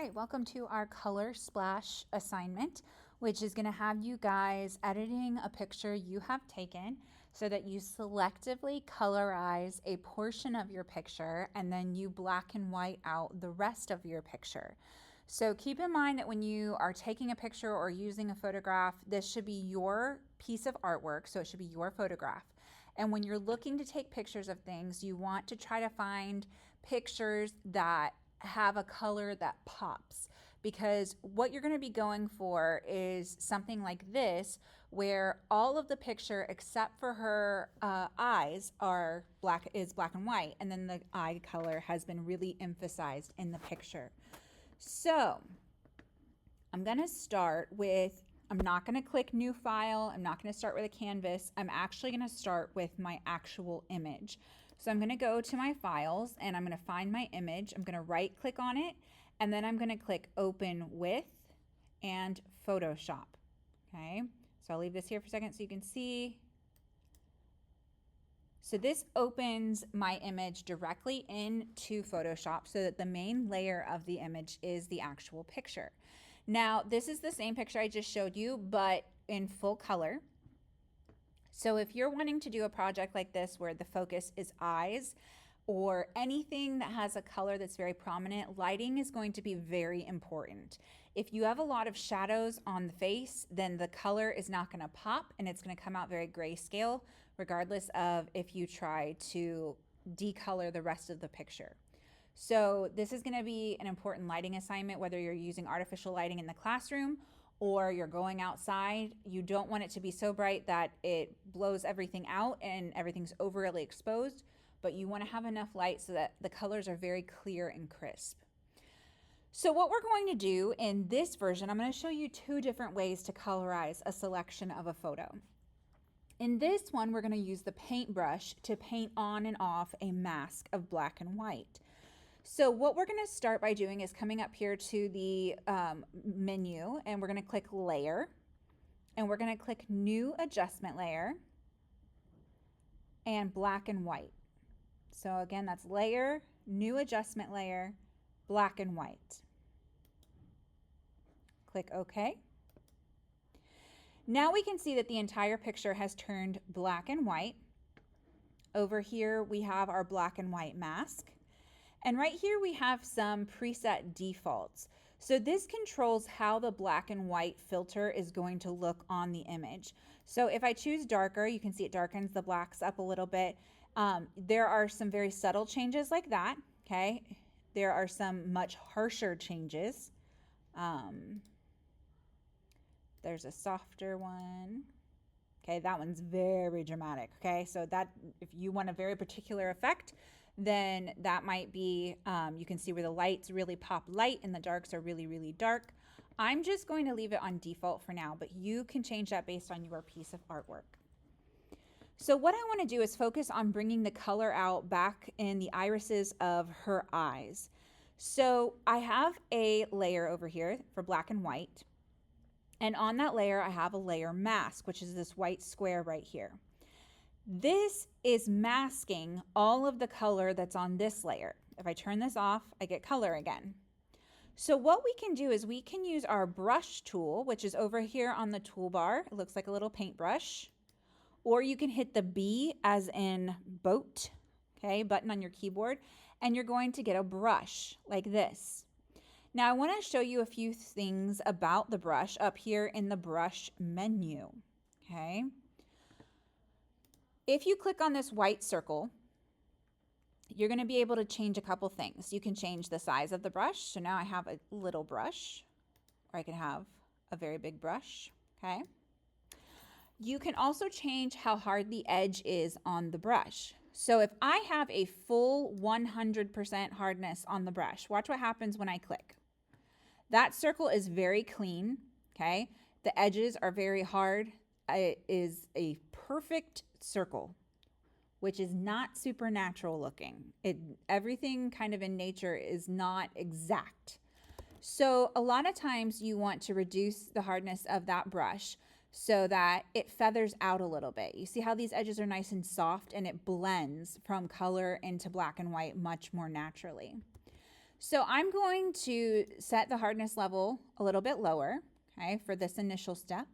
right, welcome to our color splash assignment, which is going to have you guys editing a picture you have taken so that you selectively colorize a portion of your picture and then you black and white out the rest of your picture. So keep in mind that when you are taking a picture or using a photograph, this should be your piece of artwork, so it should be your photograph. And when you're looking to take pictures of things, you want to try to find pictures that have a color that pops, because what you're going to be going for is something like this, where all of the picture except for her eyes is black and white, and then the eye color has been really emphasized in the picture. So I'm going to start with, I'm not going to click new file. I'm not going to start with a canvas. I'm actually going to start with my actual image. So I'm going to go to my files and I'm going to find my image. I'm going to right click on it and then I'm going to click open with and Photoshop. Okay, so I'll leave this here for a second so you can see. So this opens my image directly into Photoshop so that the main layer of the image is the actual picture. Now, this is the same picture I just showed you, but in full color. So if you're wanting to do a project like this where the focus is eyes or anything that has a color that's very prominent, lighting is going to be very important. If you have a lot of shadows on the face, then the color is not going to pop and it's going to come out very grayscale, regardless of if you try to decolor the rest of the picture. So this is going to be an important lighting assignment, whether you're using artificial lighting in the classroom or you're going outside. You don't want it to be so bright that it blows everything out and everything's overly exposed, but you want to have enough light so that the colors are very clear and crisp. So what we're going to do in this version, I'm going to show you two different ways to colorize a selection of a photo. In this one, we're going to use the paintbrush to paint on and off a mask of black and white. So what we're going to start by doing is coming up here to the menu and we're going to click layer and we're going to click new adjustment layer and black and white. So again, that's layer, new adjustment layer, black and white. Click OK. Now we can see that the entire picture has turned black and white. Over here we have our black and white mask. And right here we have some preset defaults. So this controls how the black and white filter is going to look on the image. So if I choose darker, you can see it darkens the blacks up a little bit. There are some very subtle changes like that, okay? There are some much harsher changes. There's a softer one. Okay, that one's very dramatic, okay? So that, if you want a very particular effect, then that might be, you can see where the lights really pop light and the darks are really, really dark. I'm just going to leave it on default for now, but you can change that based on your piece of artwork. So what I want to do is focus on bringing the color out back in the irises of her eyes. So I have a layer over here for black and white. And on that layer, I have a layer mask, which is this white square right here. This is masking all of the color that's on this layer. If I turn this off, I get color again. So what we can do is we can use our brush tool, which is over here on the toolbar. It looks like a little paintbrush. Or you can hit the B as in boat, okay, button on your keyboard, and you're going to get a brush like this. Now I want to show you a few things about the brush up here in the brush menu, okay? If you click on this white circle, you're going to be able to change a couple things. You can change the size of the brush. So now I have a little brush, or I can have a very big brush, okay? You can also change how hard the edge is on the brush. So if I have a full 100% hardness on the brush, watch what happens when I click. That circle is very clean, okay? The edges are very hard. It is a perfect circle, which is not supernatural looking. Everything kind of in nature is not exact. So a lot of times you want to reduce the hardness of that brush so that it feathers out a little bit. You see how these edges are nice and soft and it blends from color into black and white much more naturally. So I'm going to set the hardness level a little bit lower, okay, for this initial step.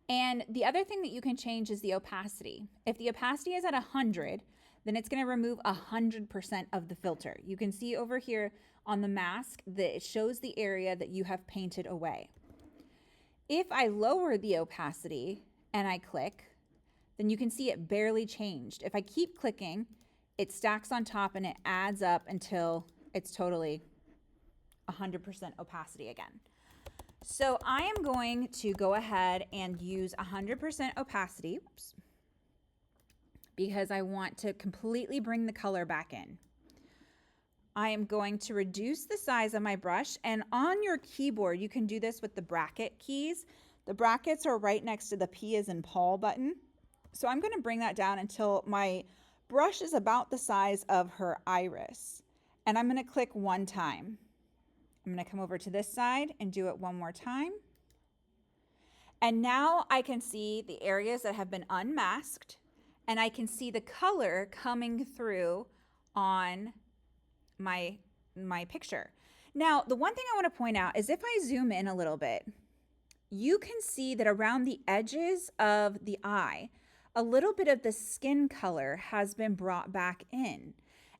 And the other thing that you can change is the opacity. If the opacity is at 100, then it's going to remove 100% of the filter. You can see over here on the mask that it shows the area that you have painted away. If I lower the opacity and I click, then you can see it barely changed. If I keep clicking, it stacks on top and it adds up until it's totally 100% opacity again. So I am going to go ahead and use 100% opacity because I want to completely bring the color back in. I am going to reduce the size of my brush, and on your keyboard, you can do this with the bracket keys. The brackets are right next to the P as in Paul button. So I'm going to bring that down until my brush is about the size of her iris. And I'm going to click one time. I'm going to come over to this side and do it one more time. And now I can see the areas that have been unmasked, and I can see the color coming through on my picture. Now, the one thing I want to point out is if I zoom in a little bit, you can see that around the edges of the eye, a little bit of the skin color has been brought back in.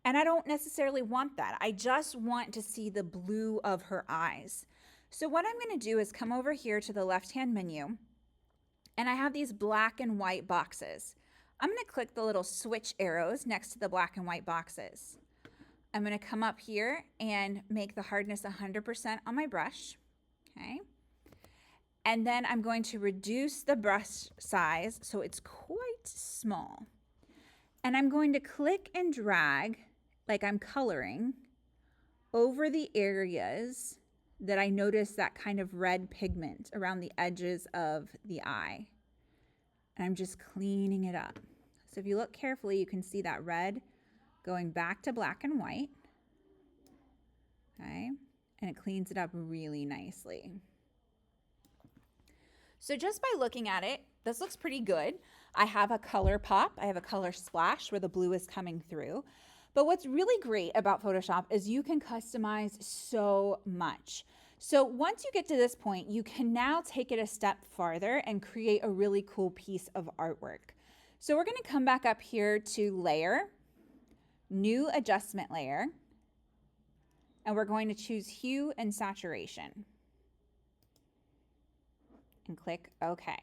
And I don't necessarily want that. I just want to see the blue of her eyes. So what I'm going to do is come over here to the left-hand menu, and I have these black and white boxes. I'm going to click the little switch arrows next to the black and white boxes. I'm going to come up here and make the hardness 100% on my brush, okay? And then I'm going to reduce the brush size so it's quite small. And I'm going to click and drag, like I'm coloring, over the areas that I notice that kind of red pigment around the edges of the eye. And I'm just cleaning it up. So if you look carefully, you can see that red going back to black and white, okay? And it cleans it up really nicely. So just by looking at it, this looks pretty good. I have a color pop, I have a color splash where the blue is coming through. But what's really great about Photoshop is you can customize so much. So once you get to this point, you can now take it a step farther and create a really cool piece of artwork. So we're going to come back up here to Layer, New Adjustment Layer, and we're going to choose Hue and Saturation. And click OK.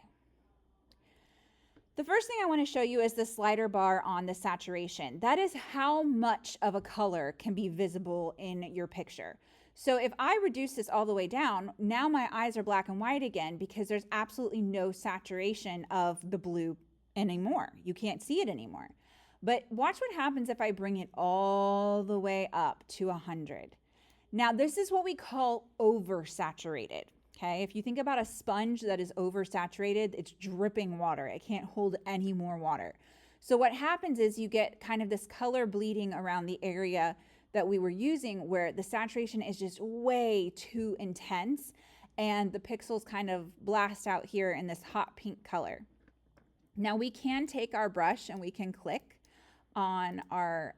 The first thing I want to show you is the slider bar on the saturation. That is how much of a color can be visible in your picture. So if I reduce this all the way down, now my eyes are black and white again because there's absolutely no saturation of the blue anymore. You can't see it anymore. But watch what happens if I bring it all the way up to 100. Now this is what we call oversaturated. Okay, if you think about a sponge that is oversaturated, it's dripping water. It can't hold any more water. So what happens is you get kind of this color bleeding around the area that we were using where the saturation is just way too intense and the pixels kind of blast out here in this hot pink color. Now we can take our brush and we can click on our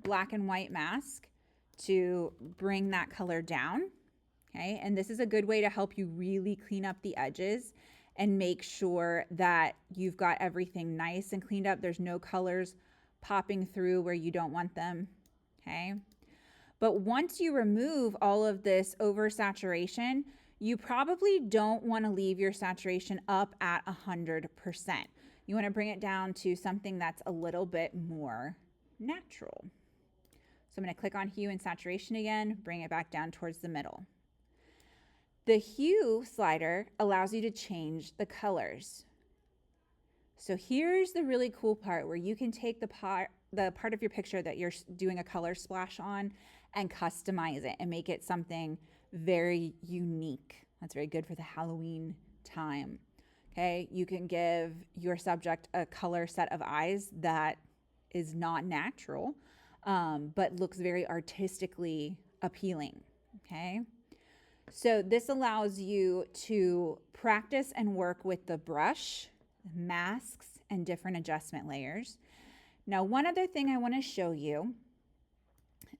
black and white mask to bring that color down. Okay, and this is a good way to help you really clean up the edges and make sure that you've got everything nice and cleaned up. There's no colors popping through where you don't want them, okay? But once you remove all of this oversaturation, you probably don't want to leave your saturation up at 100%. You want to bring it down to something that's a little bit more natural. So I'm going to click on Hue and Saturation again, bring it back down towards the middle. The hue slider allows you to change the colors. So here's the really cool part where you can take the part of your picture that you're doing a color splash on and customize it and make it something very unique. That's very good for the Halloween time. Okay, you can give your subject a color set of eyes that is not natural, but looks very artistically appealing. Okay. So this allows you to practice and work with the brush, masks, and different adjustment layers. Now, one other thing I want to show you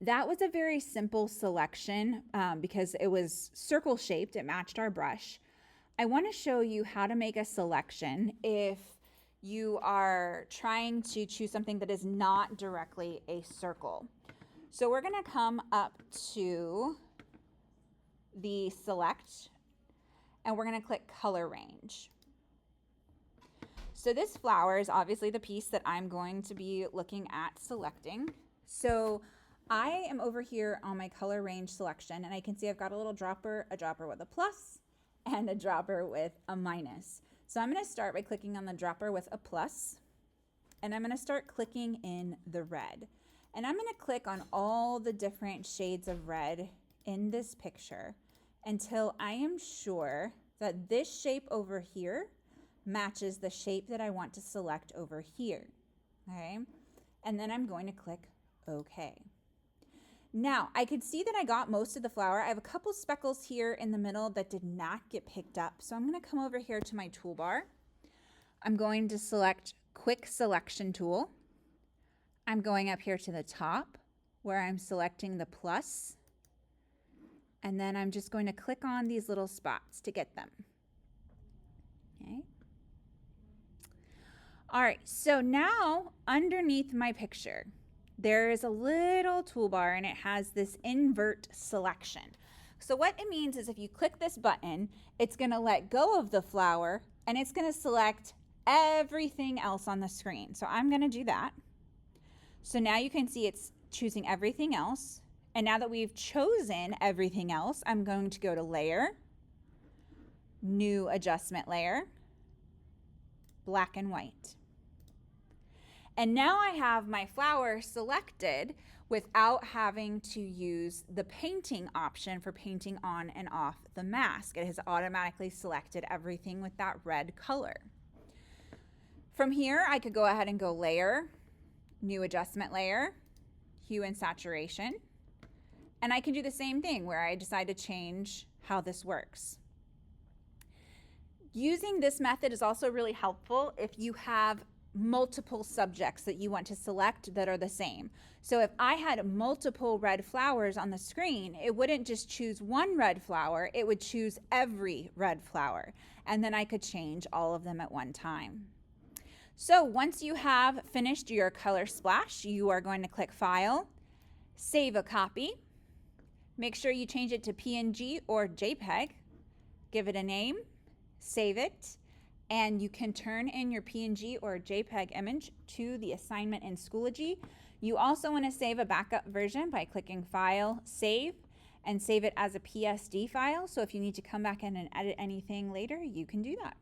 That was a very simple selection because it was circle shaped. It matched our brush. I want to show you how to make a selection if you are trying to choose something that is not directly a circle. So we're going to come up to the select and we're going to click color range. So this flower is obviously the piece that I'm going to be looking at selecting. So I am over here on my color range selection and I can see I've got a little dropper, a dropper with a plus, and a dropper with a minus. So I'm going to start by clicking on the dropper with a plus, and I'm going to start clicking in the red. And I'm going to click on all the different shades of red in this picture until I am sure that this shape over here matches the shape that I want to select over here. Okay? And then I'm going to click OK. Now, I could see that I got most of the flower. I have a couple speckles here in the middle that did not get picked up. So I'm going to come over here to my toolbar. I'm going to select Quick Selection Tool. I'm going up here to the top where I'm selecting the plus. And then I'm just going to click on these little spots to get them. Okay. All right, so now underneath my picture, there is a little toolbar and it has this invert selection. So what it means is if you click this button, it's going to let go of the flower and it's going to select everything else on the screen. So I'm going to do that. So now you can see it's choosing everything else. And now that we've chosen everything else, I'm going to go to Layer, New Adjustment Layer, Black and White. And now I have my flower selected without having to use the painting option for painting on and off the mask. It has automatically selected everything with that red color. From here, I could go ahead and go Layer, New Adjustment Layer, Hue and Saturation. And I can do the same thing where I decide to change how this works. Using this method is also really helpful if you have multiple subjects that you want to select that are the same. So if I had multiple red flowers on the screen, it wouldn't just choose one red flower, it would choose every red flower. And then I could change all of them at one time. So once you have finished your color splash, you are going to click File, Save a Copy. Make sure you change it to PNG or JPEG. Give it a name, save it, and you can turn in your PNG or JPEG image to the assignment in Schoology. You also want to save a backup version by clicking File, Save, and save it as a PSD file. So if you need to come back in and edit anything later, you can do that.